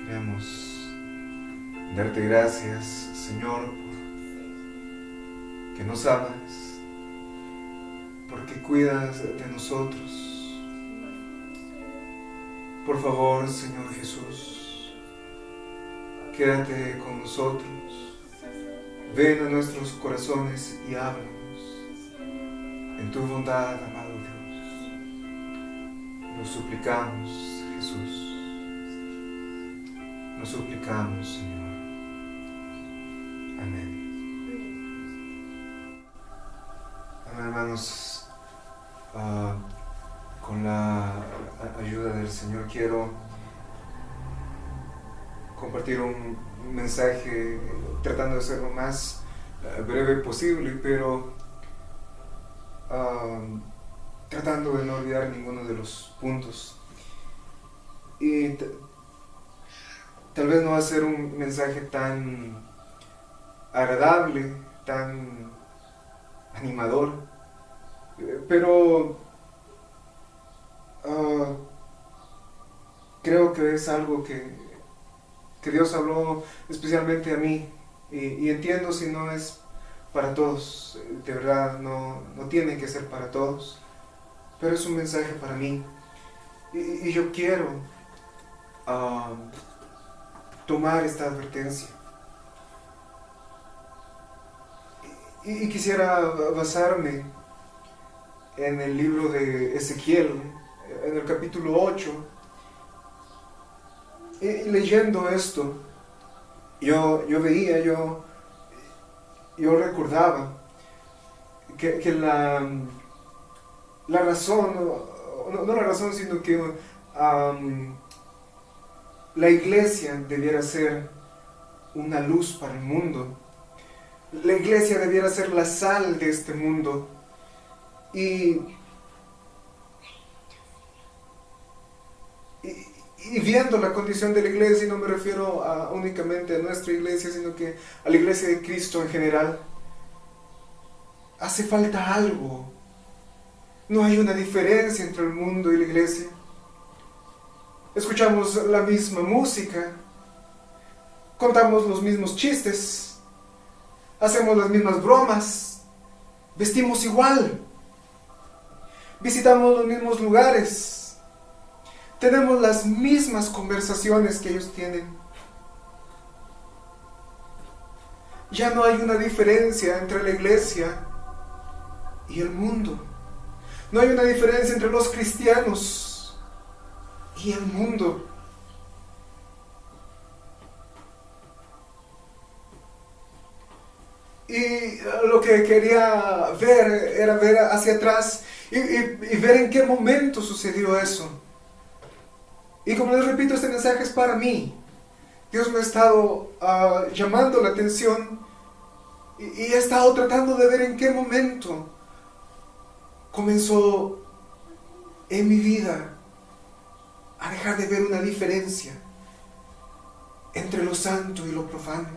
Queremos darte gracias, Señor, porque nos amas, porque cuidas de nosotros. Por favor, Señor Jesús, quédate con nosotros. Ven a nuestros corazones y háblanos en tu bondad, amado Dios. Lo suplicamos, Jesús. Lo suplicamos, Señor. Amén. Amén, hermanos. Con la ayuda del Señor quiero compartir un mensaje tratando de ser lo más breve posible, pero tratando de no olvidar ninguno de los puntos. Y tal vez no va a ser un mensaje tan agradable, tan animador, pero creo que es algo que Dios habló especialmente a mí, y entiendo si no es para todos, de verdad no tiene que ser para todos, pero es un mensaje para mí, y yo quiero tomar esta advertencia. Y quisiera basarme en el libro de Ezequiel, en el capítulo 8. Y leyendo esto, yo recordaba que la razón, no la razón, sino que la iglesia debiera ser una luz para el mundo. La iglesia debiera ser la sal de este mundo. Y viendo la condición de la iglesia, y no me refiero únicamente a nuestra iglesia, sino que a la iglesia de Cristo en general, hace falta algo. No hay una diferencia entre el mundo y la iglesia. Escuchamos la misma música, contamos los mismos chistes, hacemos las mismas bromas, vestimos igual, visitamos los mismos lugares, tenemos las mismas conversaciones que ellos tienen. Ya no hay una diferencia entre la iglesia y el mundo. No hay una diferencia entre los cristianos y el mundo. Y lo que quería ver era ver hacia atrás y ver en qué momento sucedió eso. Y como les repito, este mensaje es para mí. Dios me ha estado llamando la atención y he estado tratando de ver en qué momento comenzó en mi vida a dejar de ver una diferencia entre lo santo y lo profano.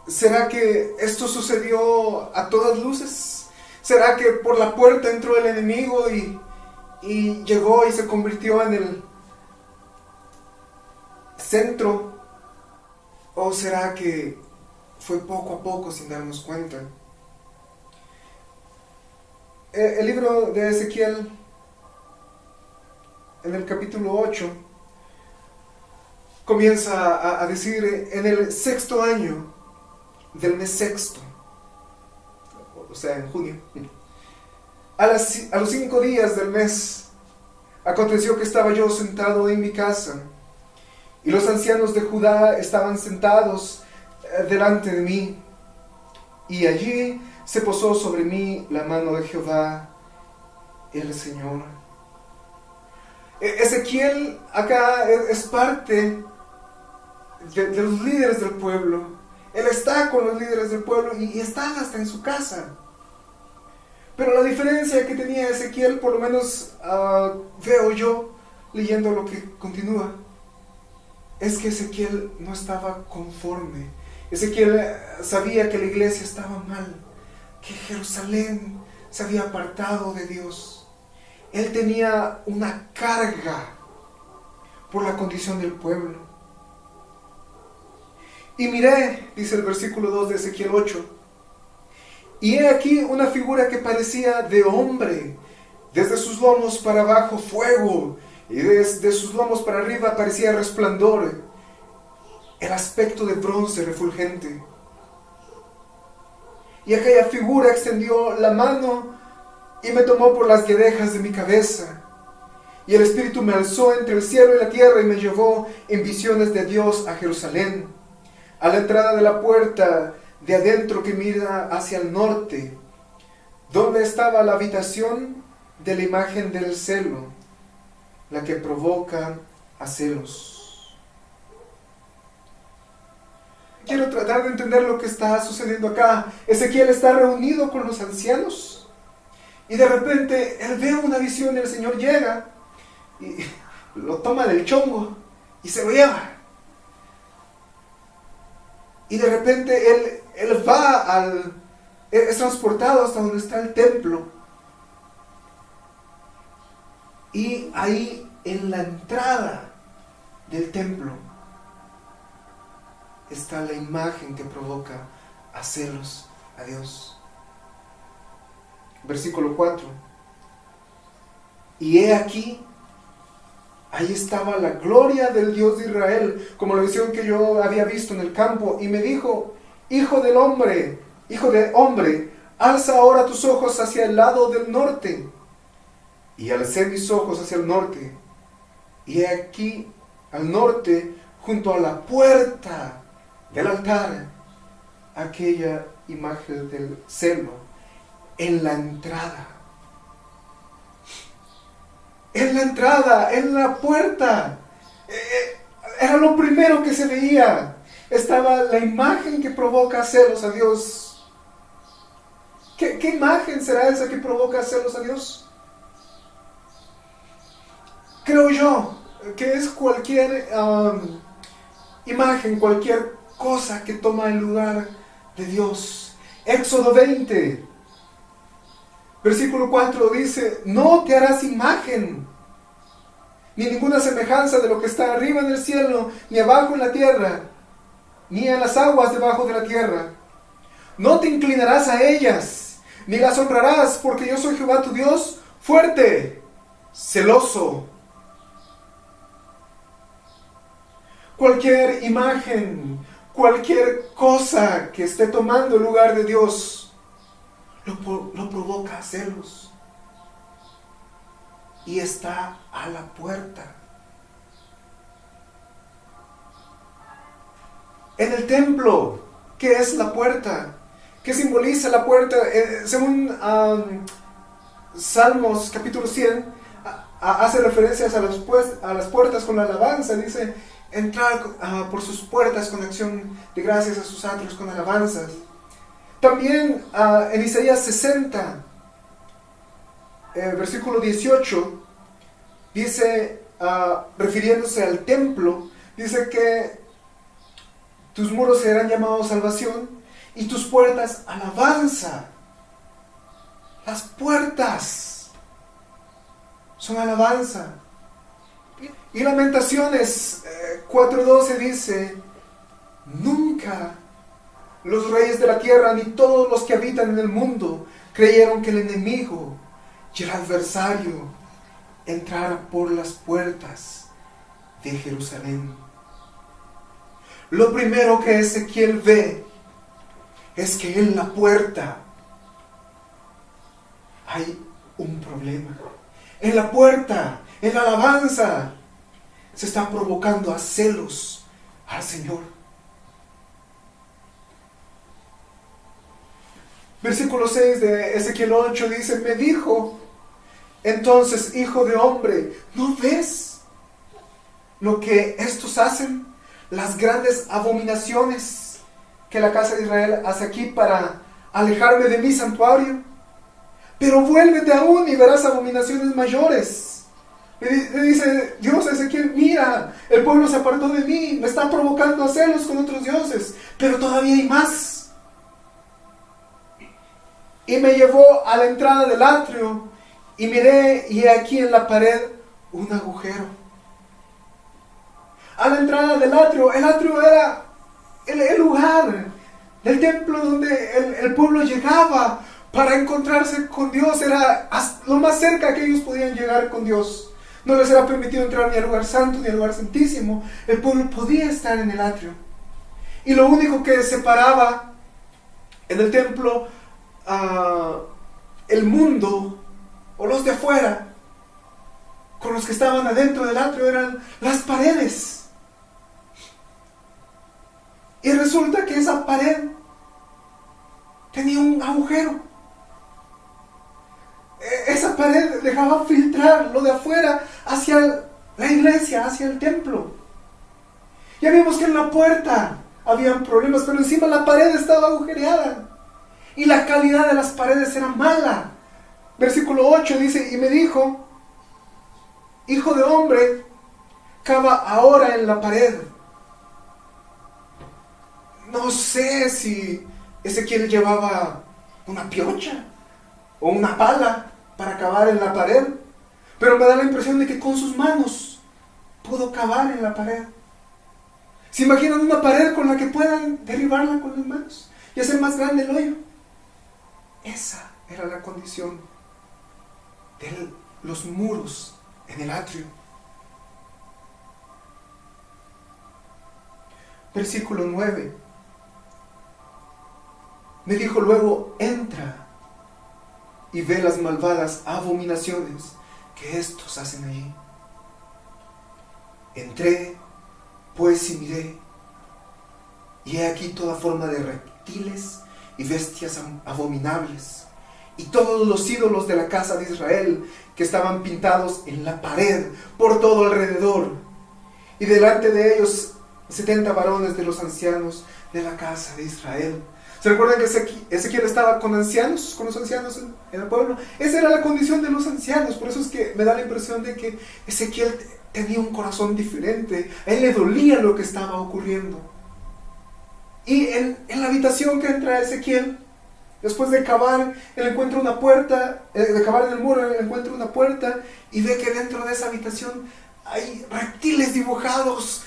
¿Será que esto sucedió a todas luces? ¿Será que por la puerta entró el enemigo y llegó y se convirtió en el centro? ¿O será que fue poco a poco sin darnos cuenta? El libro de Ezequiel, en el capítulo 8, comienza a decir: en el 6º año del mes sexto, o sea, en junio, a los 5 días del mes, aconteció que estaba yo sentado en mi casa, y los ancianos de Judá estaban sentados delante de mí, y allí se posó sobre mí la mano de Jehová, el Señor. Ezequiel acá es parte de los líderes del pueblo. Él está con los líderes del pueblo y están hasta en su casa. Pero la diferencia que tenía Ezequiel, por lo menos veo yo leyendo lo que continúa, es que Ezequiel no estaba conforme. Ezequiel sabía que la iglesia estaba mal, que Jerusalén se había apartado de Dios. Él tenía una carga por la condición del pueblo. Y miré, dice el versículo 2 de Ezequiel 8, y he aquí una figura que parecía de hombre, desde sus lomos para abajo fuego, y desde sus lomos para arriba parecía resplandor, el aspecto de bronce refulgente. Y aquella figura extendió la mano y me tomó por las guedejas de mi cabeza. Y el Espíritu me alzó entre el cielo y la tierra y me llevó en visiones de Dios a Jerusalén, a la entrada de la puerta de adentro que mira hacia el norte, donde estaba la habitación de la imagen del celo, la que provoca a celos. Quiero tratar de entender lo que está sucediendo acá. Ezequiel está reunido con los ancianos y de repente él ve una visión y el Señor llega y lo toma del chongo y se lo lleva. Y de repente él es transportado hasta donde está el templo. Y ahí en la entrada del templo está la imagen que provoca a celos a Dios. Versículo 4. Y he aquí, ahí estaba la gloria del Dios de Israel, como la visión que yo había visto en el campo, y me dijo: hijo de hombre, alza ahora tus ojos hacia el lado del norte. Y alcé mis ojos hacia el norte, y he aquí al norte, junto a la puerta del altar, aquella imagen del celo en la entrada. En la entrada, en la puerta. Era lo primero que se veía. Estaba la imagen que provoca celos a Dios. ¿Qué imagen será esa que provoca celos a Dios? Creo yo que es cualquier imagen, cualquier cosa que toma el lugar de Dios. Éxodo 20, versículo 4 dice: no te harás imagen, ni ninguna semejanza de lo que está arriba en el cielo, ni abajo en la tierra, ni en las aguas debajo de la tierra. No te inclinarás a ellas, ni las honrarás, porque yo soy Jehová tu Dios, fuerte, celoso. Cualquier imagen, cualquier cosa que esté tomando el lugar de Dios, lo provoca a celos. Y está a la puerta. En el templo, ¿qué es la puerta? ¿Qué simboliza la puerta? Según Salmos capítulo 100, hace referencias a las puertas con la alabanza. Dice: entrar por sus puertas con acción de gracias, a sus atrios con alabanzas. También en Isaías 60, versículo 18, dice, refiriéndose al templo, dice que tus muros serán llamados salvación y tus puertas alabanza. Las puertas son alabanza. Y Lamentaciones 4:12 dice: nunca los reyes de la tierra ni todos los que habitan en el mundo creyeron que el enemigo y el adversario entrara por las puertas de Jerusalén. Lo primero que Ezequiel ve es que en la puerta hay un problema. En la puerta, en la alabanza, se está provocando a celos al Señor. Versículo 6 de Ezequiel 8 dice: me dijo entonces: hijo de hombre, ¿no ves lo que estos hacen? Las grandes abominaciones que la casa de Israel hace aquí para alejarme de mi santuario. Pero vuélvete aún y verás abominaciones mayores. Le dice Dios a Ezequiel: mira, el pueblo se apartó de mí, me está provocando a celos con otros dioses, pero todavía hay más. Y me llevó a la entrada del atrio, Y miré, y he aquí en la pared un agujero. A la entrada del atrio, el atrio era el lugar del templo donde el pueblo llegaba para encontrarse con Dios. Era lo más cerca que ellos podían llegar con Dios. No les era permitido entrar ni al lugar santo ni al lugar santísimo. El pueblo podía estar en el atrio. Y lo único que separaba en el templo el mundo o los de afuera con los que estaban adentro del atrio eran las paredes. Y resulta que esa pared tenía un agujero. Esa pared dejaba filtrar lo de afuera hacia la iglesia, hacia el templo. Ya vimos que en la puerta habían problemas, pero encima la pared estaba agujereada. Y la calidad de las paredes era mala. Versículo 8 dice, y me dijo, hijo de hombre, cava ahora en la pared. No sé si Ezequiel llevaba una piocha o una pala para cavar en la pared, pero me da la impresión de que con sus manos pudo cavar en la pared. ¿Se imaginan una pared con la que puedan derribarla con las manos y hacer más grande el hoyo? Esa era la condición de los muros en el atrio. Versículo 9. Me dijo luego, entra y ve las malvadas abominaciones que estos hacen allí. Entré, pues, y miré, y he aquí toda forma de reptiles y bestias abominables, y todos los ídolos de la casa de Israel que estaban pintados en la pared por todo alrededor, y delante de ellos 70 varones de los ancianos de la casa de Israel. ¿Se recuerdan que Ezequiel estaba con los ancianos en el pueblo? Esa era la condición de los ancianos. Por eso es que me da la impresión de que Ezequiel tenía un corazón diferente. A él le dolía lo que estaba ocurriendo. Y en la habitación que entra Ezequiel, después de cavar, él encuentra una puerta, de cavar en el muro, él encuentra una puerta y ve que dentro de esa habitación hay reptiles dibujados,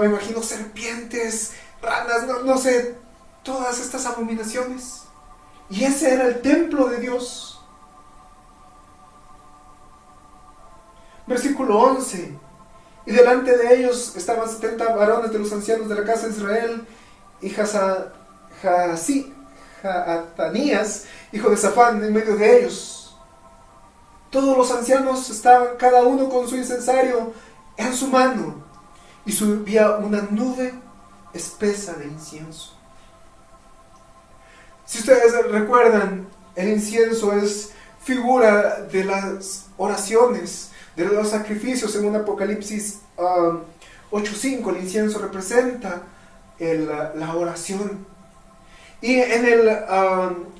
me imagino serpientes, ranas, no sé, todas estas abominaciones. Y ese era el templo de Dios. Versículo 11. Y delante de ellos estaban 70 varones de los ancianos de la casa de Israel, y Jaatanías, hijo de Safán, en medio de ellos. Todos los ancianos estaban cada uno con su incensario en su mano, y subía una nube espesa de incienso. Si ustedes recuerdan, el incienso es figura de las oraciones, de los sacrificios. En Apocalipsis 8:5, el incienso representa la oración. Y en el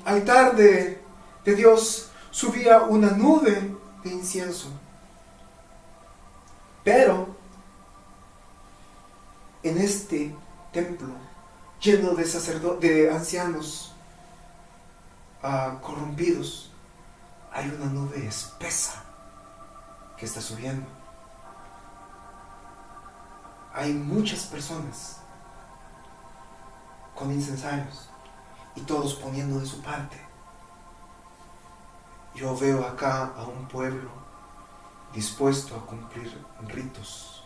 altar de Dios subía una nube de incienso. Pero en este templo lleno de ancianos corrompidos, hay una nube espesa que está subiendo. Hay muchas personas con incensarios y todos poniendo de su parte. Yo veo acá a un pueblo dispuesto a cumplir ritos,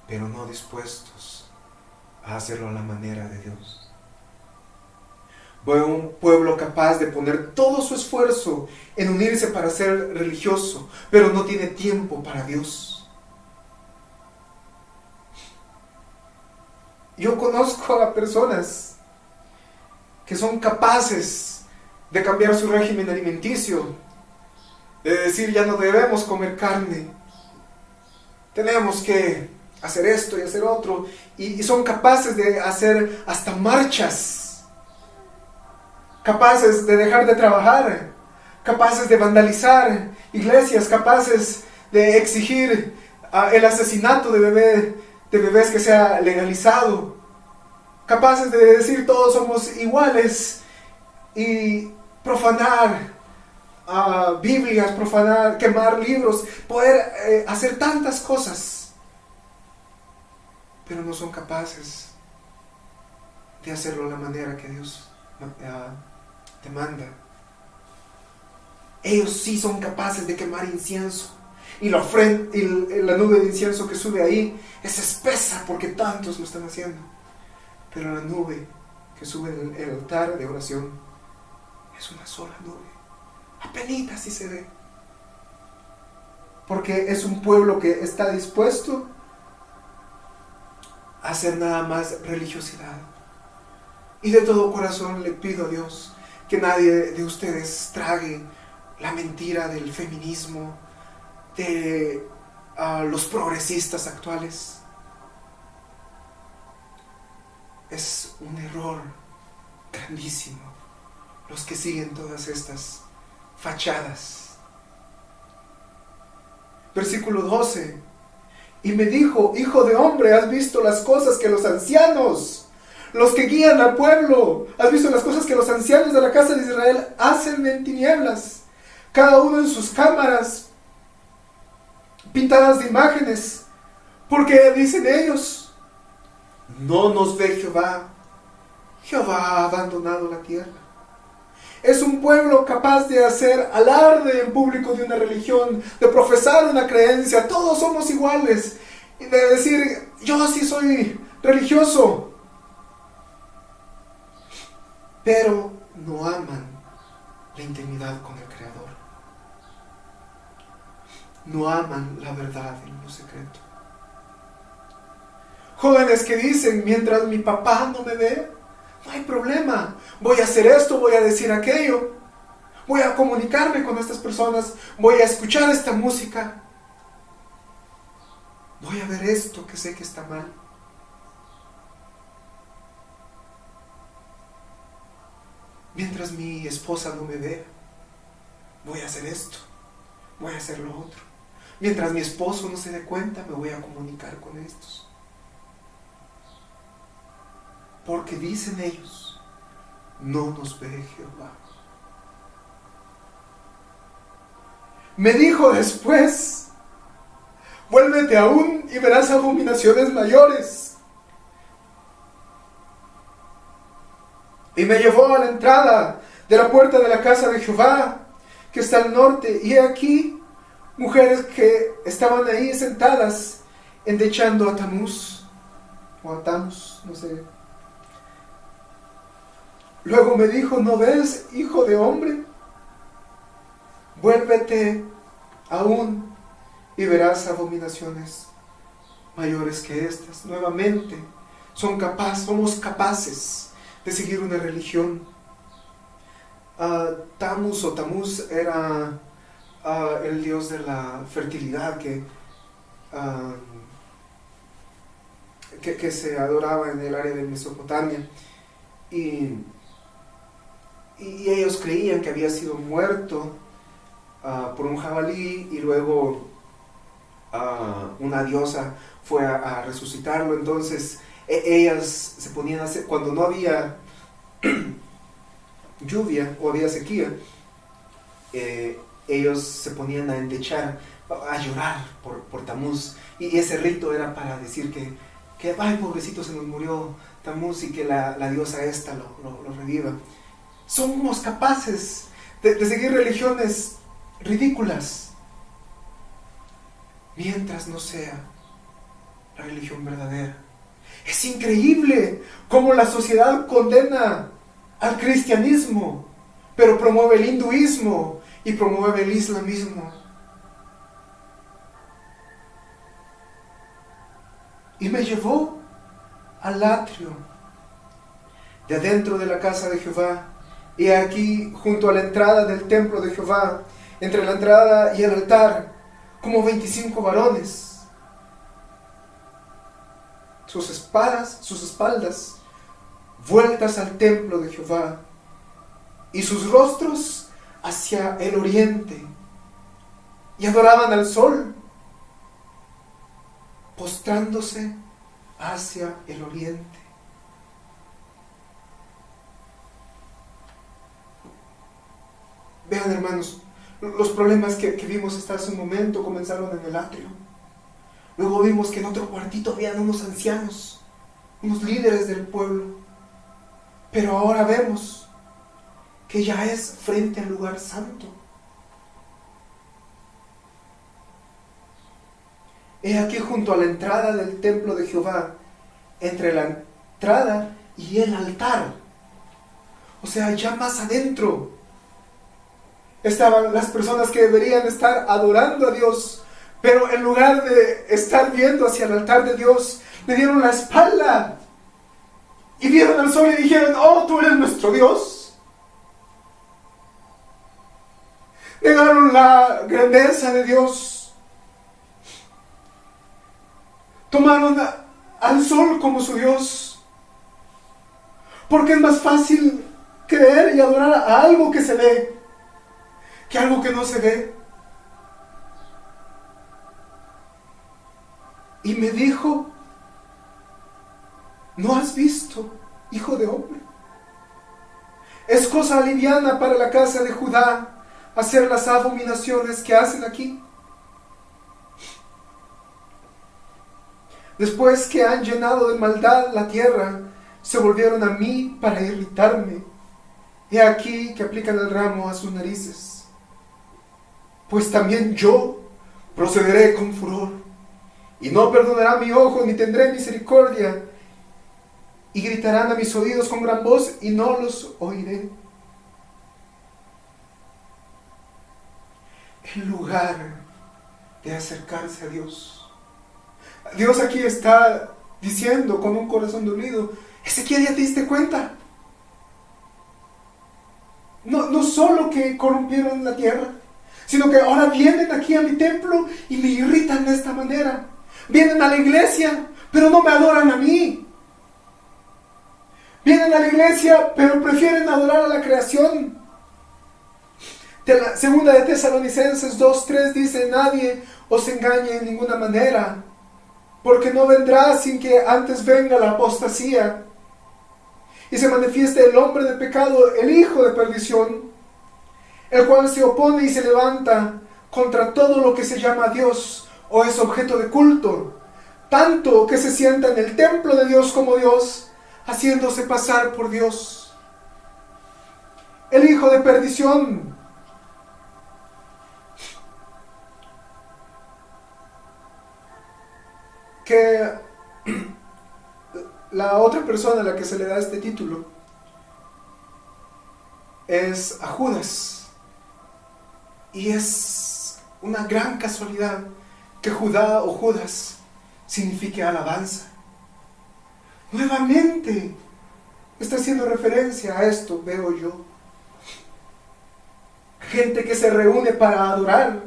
pero no dispuestos a hacerlo a la manera de Dios. Veo un pueblo capaz de poner todo su esfuerzo en unirse para ser religioso, pero no tiene tiempo para Dios. Yo conozco a personas que son capaces de cambiar su régimen alimenticio, de decir ya no debemos comer carne, tenemos que hacer esto y hacer otro, y son capaces de hacer hasta marchas, capaces de dejar de trabajar, capaces de vandalizar iglesias, capaces de exigir el asesinato de bebés que sea legalizado, capaces de decir todos somos iguales y profanar Biblias, profanar, quemar libros, poder hacer tantas cosas, pero no son capaces de hacerlo de la manera que Dios te manda. Ellos sí son capaces de quemar incienso, y la nube de incienso que sube ahí es espesa porque tantos lo están haciendo, pero la nube que sube el altar de oración es una sola nube, apenitas si se ve, porque es un pueblo que está dispuesto a hacer nada más religiosidad. Y de todo corazón le pido a Dios que nadie de ustedes trague la mentira del feminismo, de los progresistas actuales. Es un error grandísimo los que siguen todas estas fachadas. Versículo 12. Y me dijo: hijo de hombre, ¿has visto las cosas que los ancianos, los que guían al pueblo, has visto las cosas que los ancianos de la casa de Israel hacen en tinieblas, cada uno en sus cámaras, pintadas de imágenes? Porque dicen ellos: no nos ve Jehová, Jehová ha abandonado la tierra. Es un pueblo capaz de hacer alarde en público de una religión, de profesar una creencia, todos somos iguales, y de decir: yo sí soy religioso, pero no aman la intimidad con el Creador, no aman la verdad en lo secreto. Jóvenes que dicen: mientras mi papá no me ve, no hay problema, voy a hacer esto, voy a decir aquello, voy a comunicarme con estas personas, voy a escuchar esta música, voy a ver esto que sé que está mal. Mientras mi esposa no me vea, voy a hacer esto, voy a hacer lo otro. Mientras mi esposo no se dé cuenta, me voy a comunicar con estos. Porque dicen ellos: no nos ve Jehová. Me dijo después: vuélvete aún y verás abominaciones mayores. Y me llevó a la entrada de la puerta de la casa de Jehová, que está al norte, y he aquí mujeres que estaban ahí sentadas, endechando a Tamuz, o a Tamus, no sé. Luego me dijo: ¿no ves, hijo de hombre? Vuélvete aún y verás abominaciones mayores que estas. Nuevamente, somos capaces de seguir una religión. Tamus o Tamuz era el dios de la fertilidad que se adoraba en el área de Mesopotamia, y ellos creían que había sido muerto por un jabalí, y luego una diosa fue a resucitarlo. Entonces ellas se ponían a hacer, cuando no había lluvia o había sequía, ellos se ponían a endechar, a llorar por Tamuz, y ese rito era para decir que ay, pobrecito, se nos murió Tamuz, y que la diosa esta lo reviva. Somos capaces de seguir religiones ridículas mientras no sea la religión verdadera. Es increíble cómo la sociedad condena al cristianismo, pero promueve el hinduismo y promueve el islamismo. Y me llevó al atrio de adentro de la casa de Jehová, y aquí, junto a la entrada del templo de Jehová, entre la entrada y el altar, como 25 varones, sus espaldas vueltas al templo de Jehová, y sus rostros hacia el oriente, y adoraban al sol, postrándose hacia el oriente. Vean, hermanos, Los problemas que vimos hasta hace un momento comenzaron en el atrio. Luego vimos que en otro cuartito habían unos ancianos, unos líderes del pueblo. Pero ahora vemos que ya es frente al lugar santo. He aquí junto a la entrada del templo de Jehová, entre la entrada y el altar, o sea, ya más adentro, estaban las personas que deberían estar adorando a Dios, pero en lugar de estar viendo hacia el altar de Dios, le dieron la espalda y vieron al sol y dijeron: oh, tú eres nuestro Dios. Negaron la grandeza de Dios. Tomaron al sol como su Dios, porque es más fácil creer y adorar a algo que se ve que algo que no se ve. Y me dijo: ¿no has visto, hijo de hombre? Es cosa liviana para la casa de Judá hacer las abominaciones que hacen aquí. Después que han llenado de maldad la tierra, se volvieron a mí para irritarme. He aquí que aplican el ramo a sus narices. Pues también yo procederé con furor, y no perdonará mi ojo, ni tendré misericordia, y gritarán a mis oídos con gran voz, y no los oiré. En lugar de acercarse a Dios, Dios aquí está diciendo con un corazón dolido: Ezequiel, ¿ya te diste cuenta? No solo que corrompieron la tierra, sino que ahora vienen aquí a mi templo y me irritan de esta manera. Vienen a la iglesia, pero no me adoran a mí. Vienen a la iglesia, pero prefieren adorar a la creación. Segunda de Tesalonicenses 2:3 dice: nadie os engañe en ninguna manera, porque no vendrá sin que antes venga la apostasía y se manifieste el hombre de pecado, el hijo de perdición, el cual se opone y se levanta contra todo lo que se llama Dios o es objeto de culto, tanto que se sienta en el templo de Dios como Dios, haciéndose pasar por Dios. El hijo de perdición, que la otra persona a la que se le da este título es a Judas, y es una gran casualidad que Judá o Judas signifique alabanza. Nuevamente está haciendo referencia a esto, veo yo. Gente que se reúne para adorar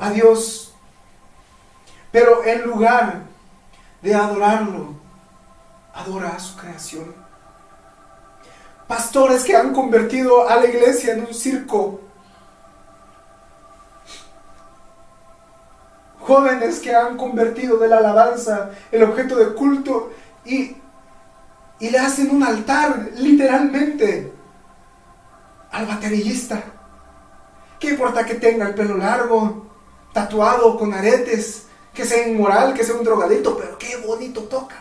a Dios, pero en lugar de adorarlo, adora a su creación. Pastores que han convertido a la iglesia en un circo. Jóvenes que han convertido de la alabanza el objeto de culto y le hacen un altar, literalmente, al baterista. ¿Qué importa que tenga el pelo largo, tatuado, con aretes, que sea inmoral, que sea un drogadito, pero qué bonito toca?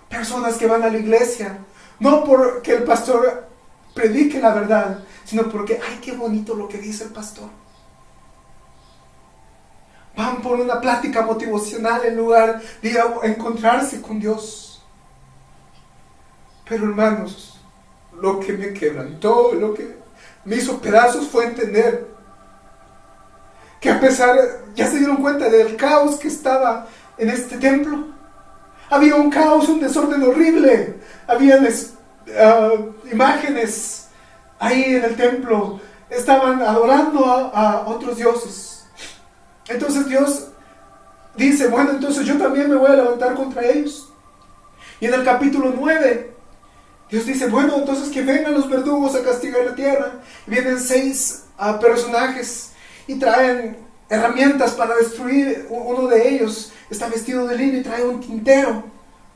Personas que van a la iglesia, no porque el pastor predique la verdad, sino porque, ay, qué bonito lo que dice el pastor. Van por una plática motivacional en lugar de encontrarse con Dios. Pero hermanos, lo que me quebrantó, lo que me hizo pedazos fue entender que a pesar, ya se dieron cuenta del caos que estaba en este templo. Había un caos, un desorden horrible. Habían imágenes ahí en el templo. Estaban adorando a otros dioses. Entonces Dios dice: bueno, entonces yo también me voy a levantar contra ellos. Y en el capítulo 9, Dios dice: bueno, entonces que vengan los verdugos a castigar la tierra. Y vienen 6 personajes y traen herramientas para destruir. Uno de ellos está vestido de lino y trae un tintero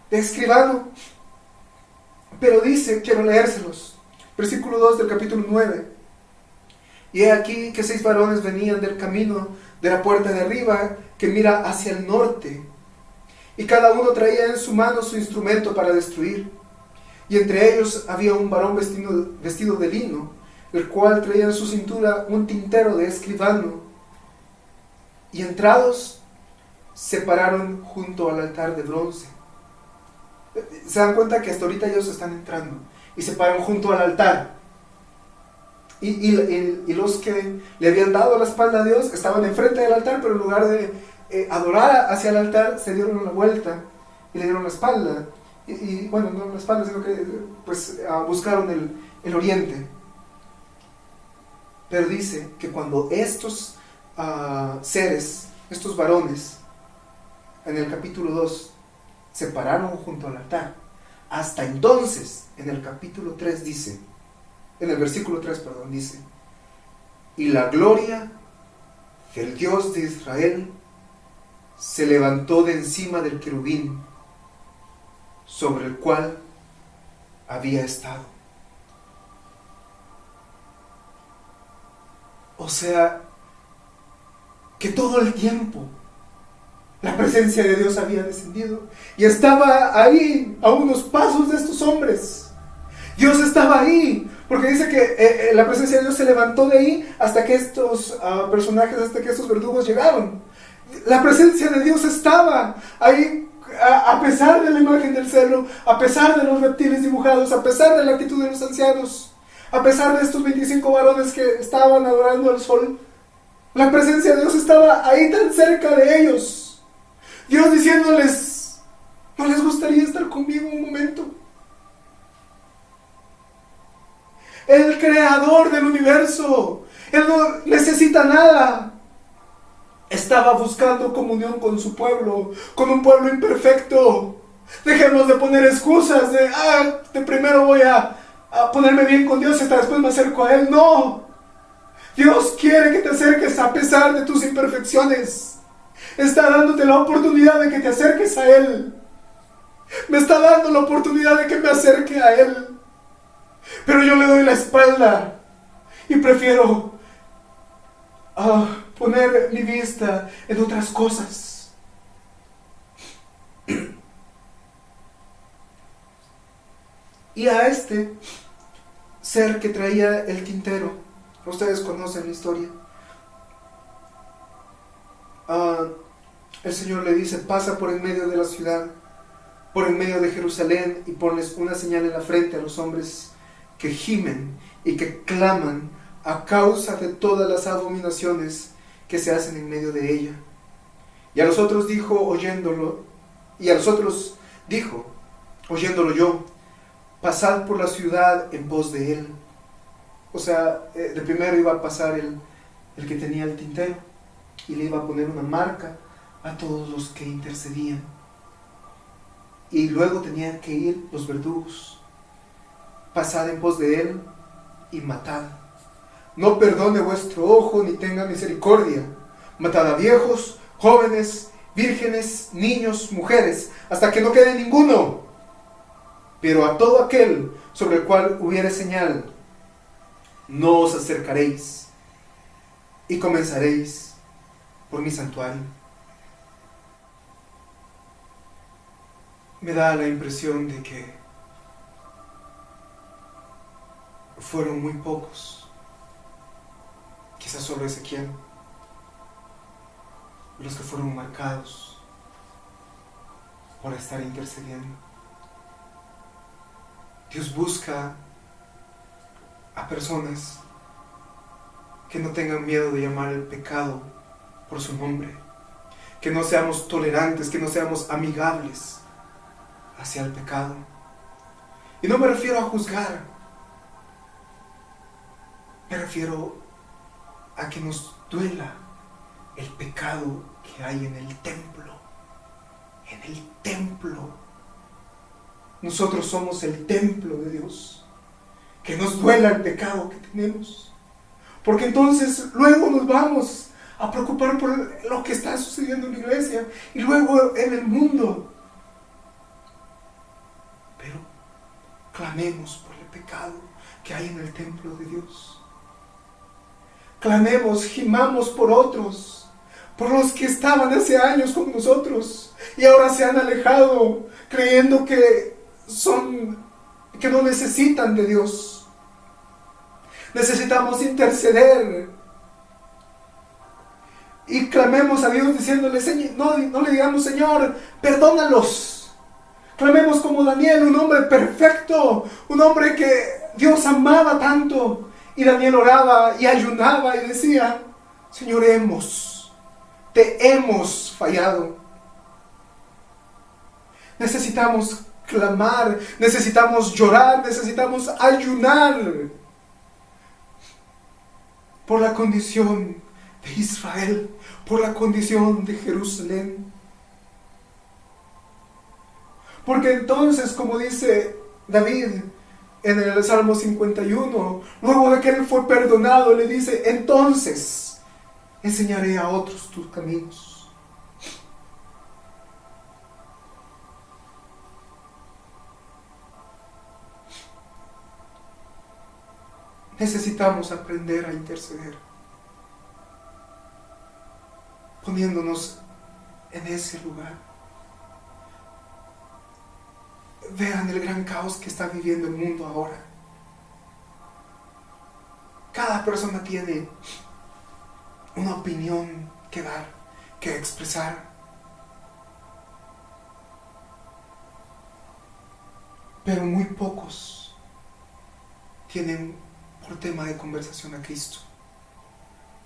de escribano. Pero dice, quiero leérselos. Versículo 2 del capítulo 9. Y he aquí que 6 varones venían del camino de la puerta de arriba, que mira hacia el norte, y cada uno traía en su mano su instrumento para destruir. Y entre ellos había un varón vestido de lino, el cual traía en su cintura un tintero de escribano. Y entrados, se pararon junto al altar de bronce. Se dan cuenta que hasta ahorita ellos están entrando y se paran junto al altar. Y los que le habían dado la espalda a Dios estaban enfrente del altar, pero en lugar de adorar hacia el altar, se dieron la vuelta y le dieron la espalda. Y bueno, no la espalda, sino que pues buscaron el oriente. Pero dice que cuando estos seres, estos varones, en el capítulo 2, se pararon junto al altar, hasta entonces, en el capítulo 3 dice, en el versículo 3, perdón, dice: y la gloria del Dios de Israel se levantó de encima del querubín sobre el cual había estado. O sea, que todo el tiempo la presencia de Dios había descendido y estaba ahí, a unos pasos de estos hombres. Dios estaba ahí, porque dice que la presencia de Dios se levantó de ahí hasta que estos personajes, hasta que estos verdugos llegaron. La presencia de Dios estaba ahí, a pesar de la imagen del cerro, a pesar de los reptiles dibujados, a pesar de la actitud de los ancianos, a pesar de estos 25 varones que estaban adorando al sol. La presencia de Dios estaba ahí tan cerca de ellos. Dios diciéndoles: ¿no les gustaría estar conmigo un momento? El creador del universo, Él no necesita nada, estaba buscando comunión con su pueblo, con un pueblo imperfecto. Dejemos de poner excusas de primero voy a ponerme bien con Dios y hasta después me acerco a Él. No, Dios quiere que te acerques a pesar de tus imperfecciones. Está dándote la oportunidad de que te acerques a Él. Me está dando la oportunidad de que me acerque a Él. Pero yo le doy la espalda y prefiero poner mi vista en otras cosas. Y a este ser que traía el tintero, ustedes conocen la historia, el Señor le dice: pasa por en medio de la ciudad, por en medio de Jerusalén, y ponles una señal en la frente a los hombres que gimen y que claman a causa de todas las abominaciones que se hacen en medio de ella. Y a los otros dijo, oyéndolo yo: pasad por la ciudad en pos de él. O sea, de primero iba a pasar el que tenía el tintero y le iba a poner una marca a todos los que intercedían. Y luego tenían que ir los verdugos. Pasad en pos de él y matad. No perdone vuestro ojo ni tenga misericordia. Matad a viejos, jóvenes, vírgenes, niños, mujeres, hasta que no quede ninguno. Pero a todo aquel sobre el cual hubiere señal, no os acercaréis, y comenzaréis por mi santuario. Me da la impresión de que fueron muy pocos, quizás solo Ezequiel, los que fueron marcados por estar intercediendo. Dios busca a personas que no tengan miedo de llamar el pecado por su nombre, que no seamos tolerantes, que no seamos amigables hacia el pecado. Y no me refiero a juzgar, me refiero a que nos duela el pecado que hay en el templo. En el templo. Nosotros somos el templo de Dios. Que nos duela el pecado que tenemos. Porque entonces luego nos vamos a preocupar por lo que está sucediendo en la iglesia y luego en el mundo. Pero clamemos por el pecado. que hay en el templo de Dios. Clamemos, gimamos por otros, por los que estaban hace años con nosotros y ahora se han alejado creyendo que no necesitan de Dios. Necesitamos interceder y clamemos a Dios diciéndole, no le digamos, Señor, perdónalos. Clamemos como Daniel, un hombre perfecto, un hombre que Dios amaba tanto. Y Daniel oraba y ayunaba y decía, Señor, te hemos fallado. Necesitamos clamar, necesitamos llorar, necesitamos ayunar por la condición de Israel, por la condición de Jerusalén. Porque entonces, como dice David en el Salmo 51, luego de que él fue perdonado, le dice, entonces enseñaré a otros tus caminos. Necesitamos aprender a interceder, poniéndonos en ese lugar. Vean el gran caos que está viviendo el mundo ahora. Cada persona tiene una opinión que dar, que expresar. Pero muy pocos tienen por tema de conversación a Cristo.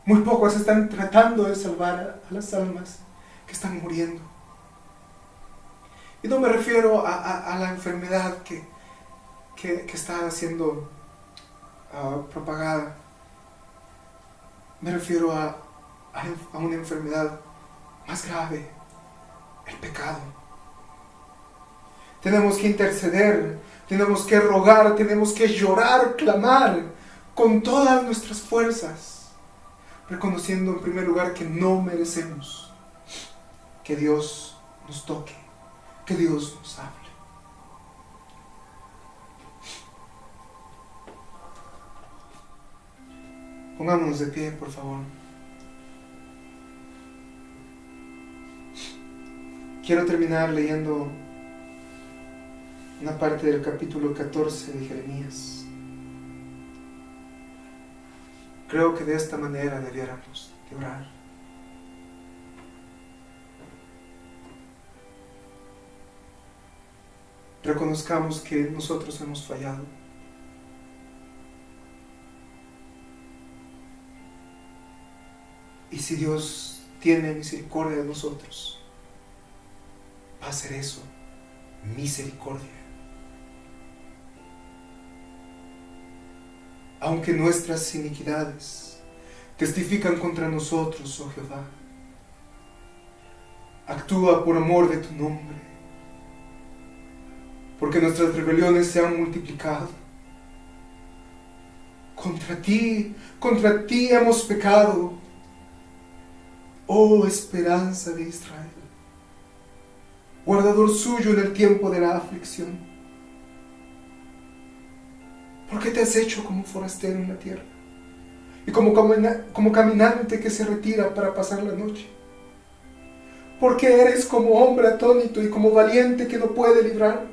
Muy pocos están tratando de salvar a las almas que están muriendo. Y no me refiero a la enfermedad que está siendo propagada. Me refiero a una enfermedad más grave, el pecado. Tenemos que interceder, tenemos que rogar, tenemos que llorar, clamar con todas nuestras fuerzas, reconociendo en primer lugar que no merecemos que Dios nos toque, que Dios nos hable. Pongámonos de pie, por favor. Quiero terminar leyendo una parte del capítulo 14 de Jeremías. Creo que de esta manera debiéramos de orar. Reconozcamos que nosotros hemos fallado. Y si Dios tiene misericordia de nosotros, va a ser eso, misericordia. Aunque nuestras iniquidades testifican contra nosotros, oh Jehová, actúa por amor de tu nombre, porque nuestras rebeliones se han multiplicado. Contra ti hemos pecado, oh esperanza de Israel, guardador suyo en el tiempo de la aflicción. ¿Por qué te has hecho como forastero en la tierra y como caminante que se retira para pasar la noche? Porque eres como hombre atónito y como valiente que no puede librar.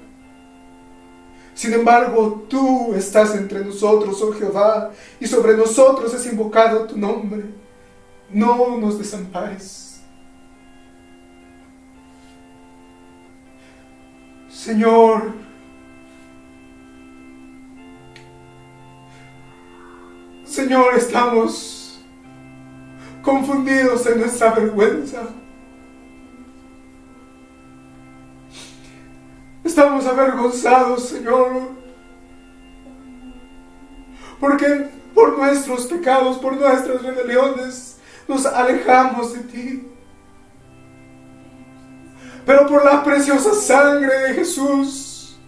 Sin embargo, tú estás entre nosotros, oh Jehová, y sobre nosotros es invocado tu nombre. No nos desampares. Señor, estamos confundidos en nuestra vergüenza. Estamos avergonzados, Señor, porque por nuestros pecados, por nuestras rebeliones, nos alejamos de ti. Pero por la preciosa sangre de Jesús,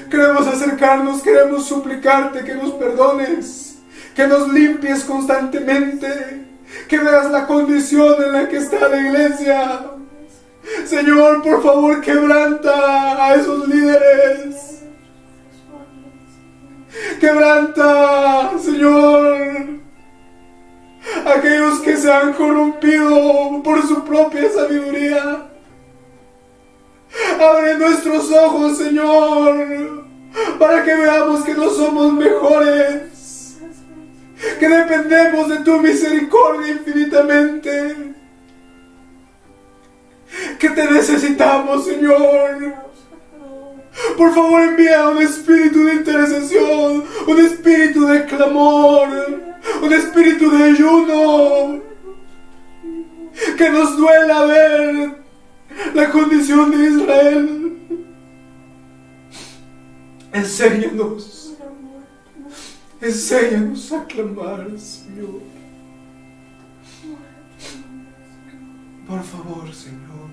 queremos acercarnos, queremos suplicarte que nos perdones, que nos limpies constantemente, que veas la condición en la que está la iglesia. Señor, por favor, quebranta a esos líderes. Quebranta, Señor, aquellos que se han corrompido por su propia sabiduría. Abre nuestros ojos, Señor, para que veamos que no somos mejores, que dependemos de tu misericordia infinitamente, que te necesitamos, Señor. Por favor, envía un espíritu de intercesión, un espíritu de clamor, un espíritu de ayuno, que nos duela ver la condición de Israel. Enséñanos a clamar, Señor. Por favor, Señor,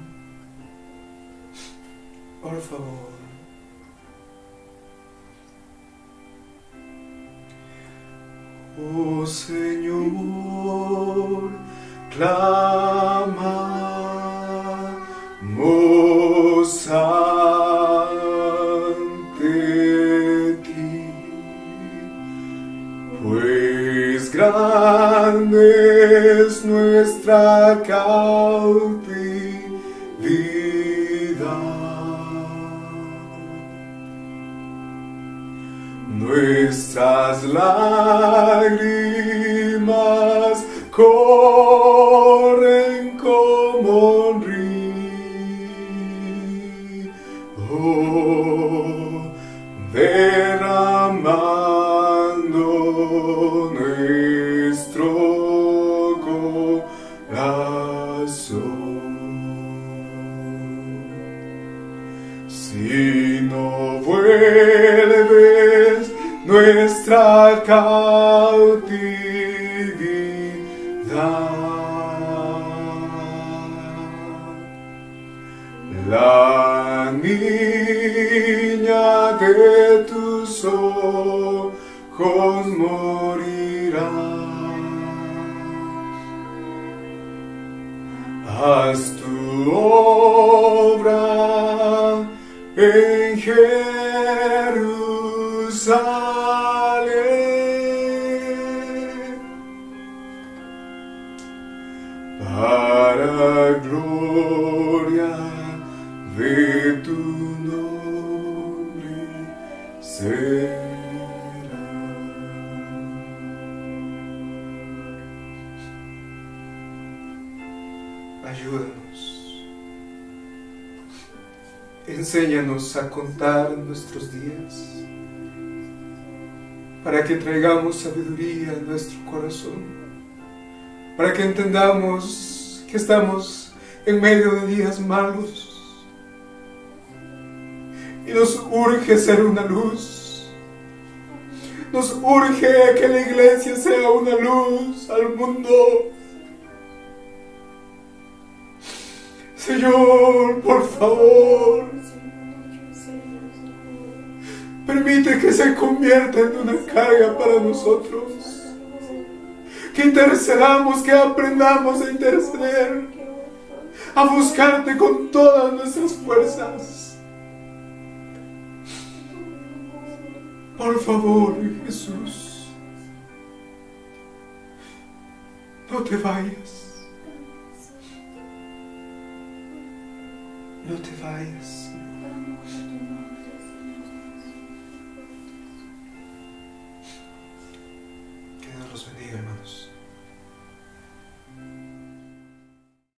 por favor. Oh Señor, clamamos ante ti, pues grande es nuestra cautividad. Nuestras lágrimas corren como un río, derramando nuestro corazón. Si no vuelves nuestra cautividad, la niña de tus ojos morirá. Haz tu obra en Jerusalén, para gloria de tu nombre será. Ayúdanos. Enséñanos a contar nuestros días, para que traigamos sabiduría a nuestro corazón, para que entendamos que estamos en medio de días malos y nos urge ser una luz. Nos urge que la iglesia sea una luz al mundo. Señor, por favor, permite que se convierta en una carga para nosotros, que intercedamos, que aprendamos a interceder, a buscarte con todas nuestras fuerzas. Por favor, Jesús, no te vayas. No te vayas. Que Dios los bendiga, hermanos.